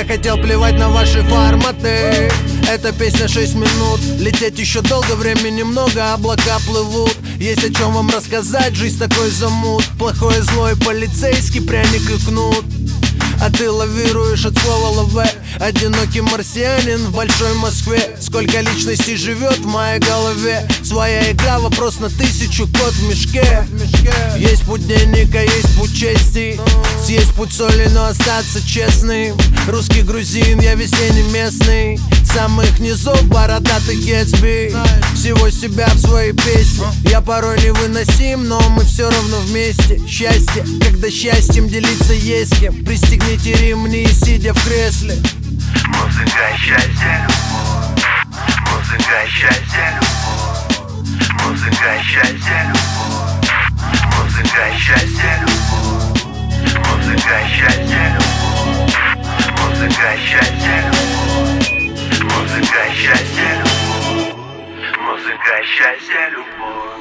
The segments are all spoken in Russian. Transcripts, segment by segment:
Я хотел плевать на ваши форматы. Эта песня 6 минут. Лететь еще долго, времени много, облака плывут. Есть о чем вам рассказать, жизнь такой замут. Плохой, злой, полицейский, пряник и кнут. А ты лавируешь от слова лаве. Одинокий марсианин в большой Москве. Сколько личностей живет в моей голове. Своя игра, вопрос на 1000, кот в мешке. Есть путь денег, а есть путь чести. Съесть путь соли, но остаться честным. Русский грузин, я везде не местный. Самых низов бородатый Гэтсби. Всего себя в своей песне. Я порой невыносим, но мы все равно вместе. Счастье, когда счастьем делиться есть с кем. Пристегните ремни, сидя в кресле. Музыка, счастье, любовь. Музыка, счастье, любовь. Музыка, счастье, любовь. Музыка, счастье, любовь. Музыка, счастье, любовь. Музыка, счастье, любовь. Музыка, счастье, любовь. Музыка, счастье, любовь.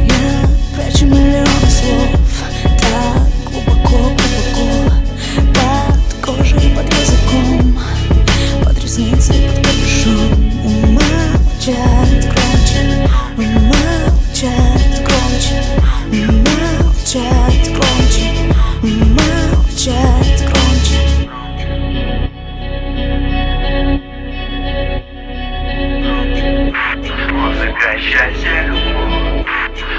Я прячу миллион слов так глубоко, глубоко под кожей, под языком, под ресницей, под капюшон. Умолчать громче, умолчать громче, умолчать громче, умолчать громче. Музыка, счастье, любовь.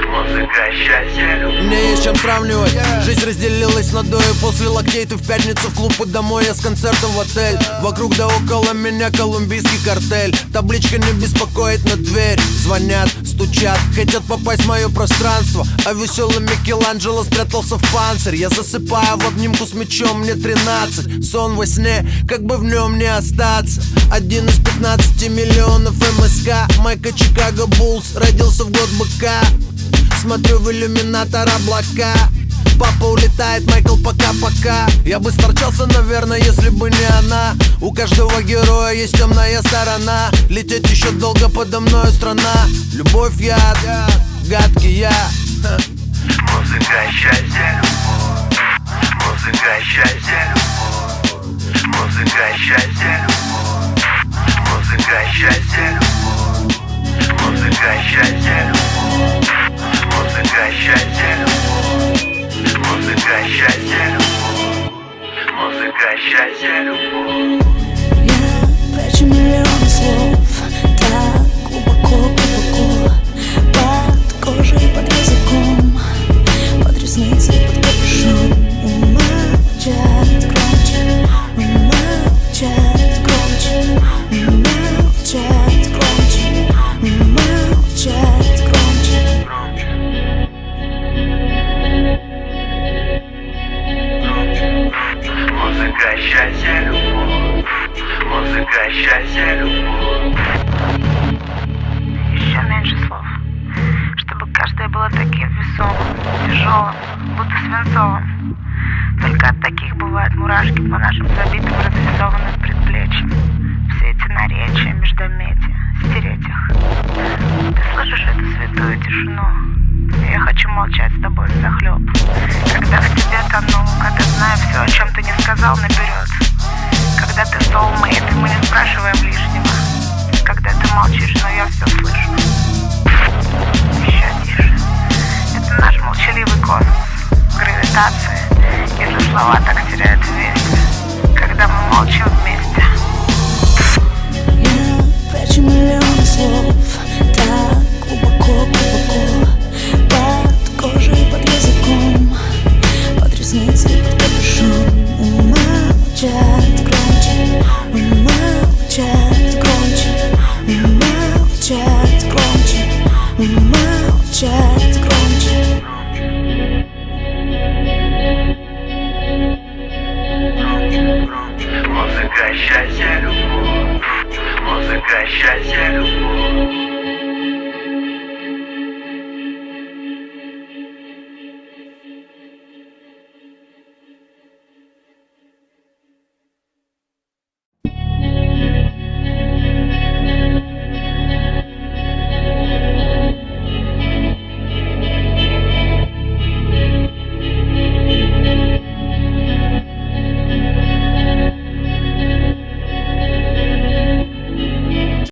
Музыка, счастье, любовь. Мне есть чем сравнивать. Жизнь разделилась на до и после локтей. Ты в пятницу в клуб и домой, я с концертом в отель. Вокруг да около меня колумбийский картель. Табличка не беспокоит, на дверь звонят, стучат, хотят попасть в мое пространство. А веселый Микеланджело спрятался в панцирь. Я засыпаю в обнимку с мечом, мне 13. Сон во сне, как бы в нем не остаться. Один из 15 миллионов МСК. Майка Чикаго Буллс, родился в год быка. Смотрю в иллюминатор облака. Папа улетает, Майкл, пока-пока. Я бы сторчался, наверное, если бы не она. У каждого героя есть темная сторона. Лететь еще долго подо мною страна. Любовь, яд, гадкий я. Музыка, счастье, любовь. Музыка, счастье, любовь. Музыка, счастье, любовь. Музыка, счастье, любовь. Музыка, счастье, любовь. Музыка, счастье, любовь. Музыка, счастье, любовь. Музыка, счастье, любовь. Я прячу миллион слов так глубоко, глубоко под кожей, под языком, под ресницей, под капюшон. Умолчать громче, умолчать громче, умолчать громче, умолчать громче. Музыка, счастье, любовь. Музыка, счастье, любовь. Еще меньше слов, чтобы каждое было таким весомым, тяжелым, будто свинцовым. Только от таких бывают мурашки по нашим забитым, разрисованным предплечьям. Все эти наречия, междометия, стереть их. Ты слышишь эту святую тишину? Я хочу молчать с тобой взахлеб. Когда в тебе тону, когда знаю все, о чем ты не сказал наперед. Когда ты soulmate, и мы не спрашиваем лишнего. Когда ты молчишь, но я все слышу. Еще тише. Это наш молчаливый космос, гравитация. Если слова так теряют вес, когда мы молчим вместе. Я прячу миллион слов так глубоко, глубоко